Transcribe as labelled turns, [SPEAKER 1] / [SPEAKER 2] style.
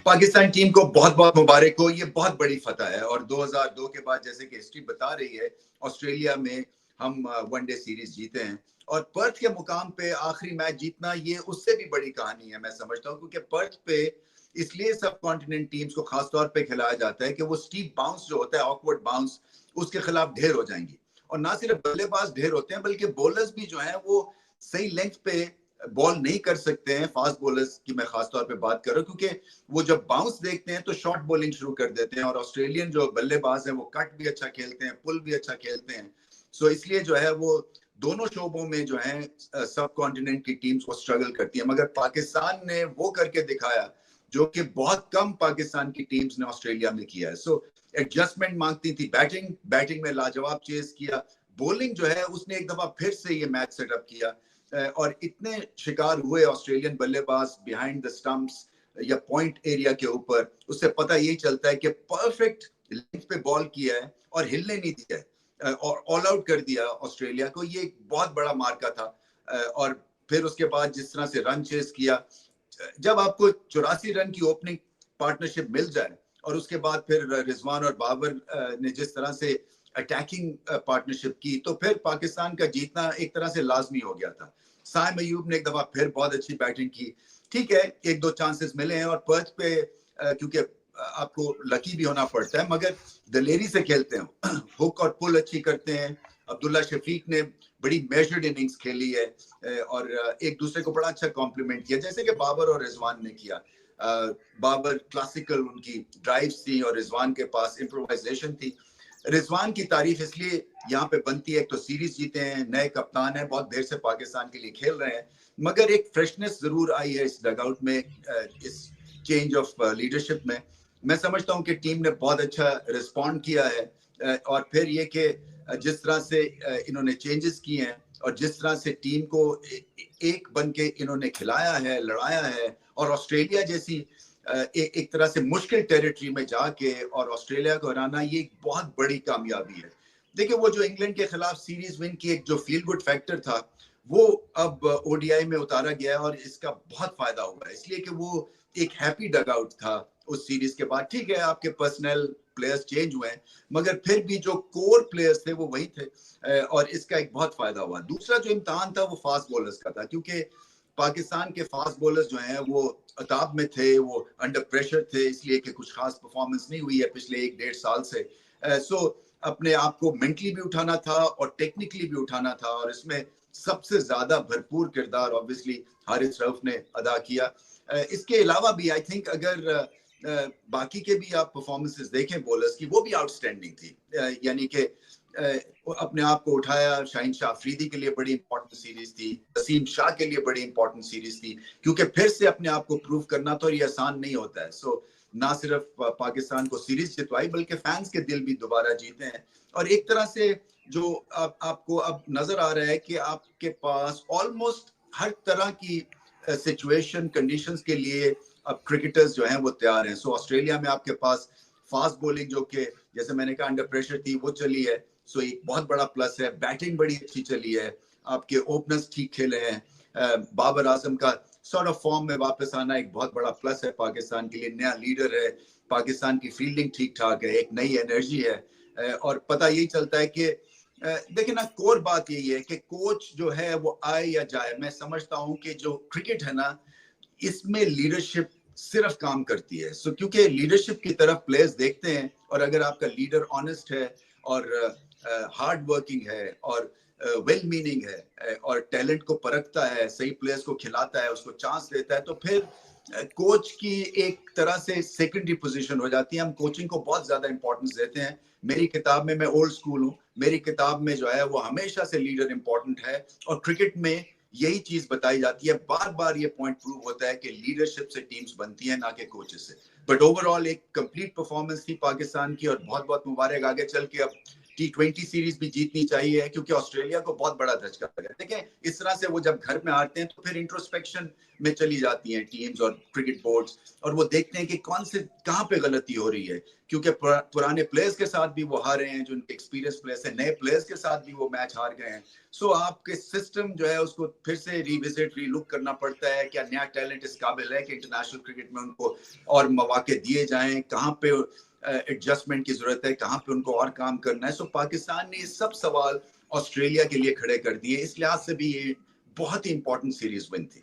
[SPEAKER 1] Pakistan team को बहुत बहुत मुबारक हो, ये बहुत बड़ी फतह है। और 2002 के बाद जैसे कि हिस्ट्री बता रही है, ऑस्ट्रेलिया में हम वनडे सीरीज जीते हैं और पर्थ के मुकाम पे आखिरी मैच जीतना ये उससे भी बड़ी कहानी है मैं समझता हूँ, क्योंकि पर्थ पे इसलिए सब कॉन्टिनेंट टीम्स को खास तौर पे खिलाया जाता है कि वो स्टीप बाउंस जो होता है, ऑकवर्ड बाउंस, उसके खिलाफ ढेर हो जाएंगी। और ना सिर्फ बल्लेबाज ढेर होते हैं बल्कि बॉलर्स भी जो है वो सही लेंथ पे बॉल नहीं कर सकते हैं। फास्ट बॉलर्स की मैं खास तौर पे बात कर रहा हूँ, क्योंकि वो जब बाउंस देखते हैं तो शॉर्ट बॉलिंग शुरू कर देते हैं। और ऑस्ट्रेलियन जो बल्लेबाज है वो कट भी अच्छा खेलते हैं, पुल भी अच्छा खेलते हैं। सो इसलिए जो है वो दोनों शोबों में जो है सब कॉन्टिनेंट की टीम्स को स्ट्रगल करती है। मगर पाकिस्तान ने वो करके दिखाया जो कि बहुत कम पाकिस्तान की टीम्स ने ऑस्ट्रेलिया में किया है। सो एडजस्टमेंट मांगती थी। बैटिंग में लाजवाब चेज किया। बॉलिंग जो है उसने एक दफा फिर से ये मैच सेटअप किया और इतने शिकार हुए ऑस्ट्रेलियन बल्लेबाज बिहाइंड द स्टंप्स या पॉइंट एरिया के ऊपर, उससे पता यही चलता है कि परफेक्ट लेंथ पे बॉल किया है और हिलने नहीं दिया है और ऑल आउट कर दिया ऑस्ट्रेलिया को। ये एक बहुत बड़ा मार्का था। और फिर उसके बाद जिस तरह से रन चेस किया, जब आपको 84 रन की ओपनिंग पार्टनरशिप मिल जाए और उसके बाद फिर रिजवान और बाबर ने जिस तरह से अटैकिंग पार्टनरशिप की, तो फिर पाकिस्तान का जीतना एक तरह से लाजमी हो गया था। साइम अयूब ने एक दफा फिर बहुत अच्छी बैटिंग की। ठीक है, एक दो चांसेस मिले हैं और पर्थ पे क्योंकि आपको लकी भी होना पड़ता है, मगर दलेरी से खेलते हैं, हुक और पुल अच्छी करते हैं। अब्दुल्ला शफीक ने बड़ी मेजर्ड इनिंग्स खेली है और एक दूसरे को बड़ा अच्छा कॉम्प्लीमेंट किया, जैसे कि बाबर और रिजवान ने किया। बाबर क्लासिकल उनकी ड्राइव्स थी और रिजवान के पास इम्प्रोवाइजेशन थी। रिजवान की तारीफ इसलिए यहाँ पे बनती है, एक तो सीरीज जीते हैं, नए कप्तान है, बहुत देर से पाकिस्तान के लिए खेल रहे हैं, मगर एक फ्रेशनेस जरूर आई है इस डगआउट में, इस चेंज ऑफ लीडरशिप में। मैं समझता हूँ कि टीम ने बहुत अच्छा रिस्पॉन्ड किया है और फिर ये कि जिस तरह से इन्होंने चेंजेस किए हैं और जिस तरह से टीम को एक बन के इन्होंने खिलाया है, लड़ाया है, और ऑस्ट्रेलिया जैसी एक तरह से मुश्किल टेरिटरी में जाके और ऑस्ट्रेलिया को हराना, ये एक बहुत बड़ी कामयाबी है। देखिए, वो जो इंग्लैंड के खिलाफ सीरीज विन की एक जो फील गुड फैक्टर था, वो अब ओडीआई में उतारा गया और इसका बहुत फायदा हुआ है, इसलिए कि वो एक हैप्पी डगआउट था उस सीरीज के बाद। ठीक है, आपके पर्सनल प्लेयर्स चेंज हुए हैं, मगर फिर भी जो कोर प्लेयर्स थे वो वही थे और इसका एक बहुत फायदा हुआ। दूसरा जो इम्तिहान था वो फास्ट बॉलर्स का था, क्योंकि पाकिस्तान के फास्ट बॉलर्स जो हैं वो अताब में थे, वो अंडर प्रेशर थे, इसलिए कि कुछ खास परफॉर्मेंस नहीं हुई है पिछले 1-1.5 साल से। सो अपने आप को मेंटली भी उठाना था और टेक्निकली भी उठाना था, और इसमें सबसे ज्यादा भरपूर किरदार ऑब्वियसली हारिस रऊफ ने अदा किया। इसके अलावा भी आई थिंक अगर बाकी के भी आप परफॉर्मेंसेस देखें बॉलर्स की, वो भी आउटस्टैंडिंग थी। यानी कि अपने आप को उठाया। शाहीन शाह अफरीदी के लिए बड़ी इंपॉर्टेंट सीरीज थी, वसीम शाह के लिए बड़ी इंपॉर्टेंट सीरीज थी, क्योंकि फिर से अपने आप को प्रूव करना तो ये आसान नहीं होता है। सो ना सिर्फ पाकिस्तान को सीरीज जितवाई बल्कि फैंस के दिल भी दोबारा जीते हैं। और एक तरह से जो आपको अब नजर आ रहा है कि आपके पास ऑलमोस्ट हर तरह की सिचुएशन कंडीशंस के लिए अब क्रिकेटर्स जो हैं वो तैयार हैं। सो ऑस्ट्रेलिया में आपके पास फास्ट बॉलिंग जो कि जैसे मैंने कहा अंडर प्रेशर थी, वो चली है, सो एक बहुत बड़ा प्लस है। बैटिंग बड़ी अच्छी चली है, आपके ओपनर्स ठीक खेले हैं। बाबर आजम का सॉर्ट ऑफ फॉर्म में वापस आना एक बहुत बड़ा प्लस है पाकिस्तान के लिए। नया लीडर है, पाकिस्तान की फील्डिंग ठीक ठाक है, एक नई एनर्जी है और पता यही चलता है कि देखिए ना, कोर बात यही है कि कोच जो है वो आए या जाए, मैं समझता हूँ कि जो क्रिकेट है ना, इसमें लीडरशिप सिर्फ काम करती है। सो क्योंकि लीडरशिप की तरफ प्लेयर्स देखते हैं, और अगर आपका लीडर ऑनेस्ट है और हार्ड वर्किंग है और वेल मीनिंग है और टैलेंट को परखता है, सही प्लेयर्स को खिलाता है, उसको चांस देता है, तो फिर कोच की एक तरह से सेकेंडरी पोजीशन हो जाती है। हम कोचिंग को बहुत ज्यादा इंपॉर्टेंस देते हैं। मेरी किताब में, मैं ओल्ड स्कूल हूँ, मेरी किताब में जो है वो हमेशा से लीडर इंपॉर्टेंट है, और क्रिकेट में यही चीज बताई जाती है। बार बार ये पॉइंट प्रूव होता है कि लीडरशिप से टीम्स बनती है, ना कि कोचेस से। बट ओवरऑल एक कंप्लीट परफॉर्मेंस थी पाकिस्तान की और बहुत बहुत मुबारक। आगे चल के अब T20 सीरीज भी जीतनी चाहिए क्योंकि ऑस्ट्रेलिया को बहुत बड़ा धचका लगा। देखें इस तरह से वो जब घर में आते हैं तो फिर इंट्रोस्पेक्शन में चली जाती हैं टीम्स और क्रिकेट बोर्ड्स, और वो देखते हैं कि कौन से कहाँ पे गलती हो रही है, क्योंकि पुराने प्लेयर्स के साथ भी वो हारे हैं, जो उनके एक्सपीरियंस प्लेयर्स हैं, नए प्लेयर्स के साथ भी वो मैच हार गए हैं। सो आपके सिस्टम जो है उसको फिर से रिविजिट रीलुक करना पड़ता है, क्या नया टैलेंट इस काबिल है कि इंटरनेशनल क्रिकेट में उनको और मौके दिए जाएं, कहाँ पे एडजस्टमेंट की जरूरत है, कहाँ पे उनको और काम करना है। सो पाकिस्तान ने ये सब सवाल ऑस्ट्रेलिया के लिए खड़े कर दिए, इस लिहाज से भी ये बहुत ही इंपॉर्टेंट सीरीज विन थी।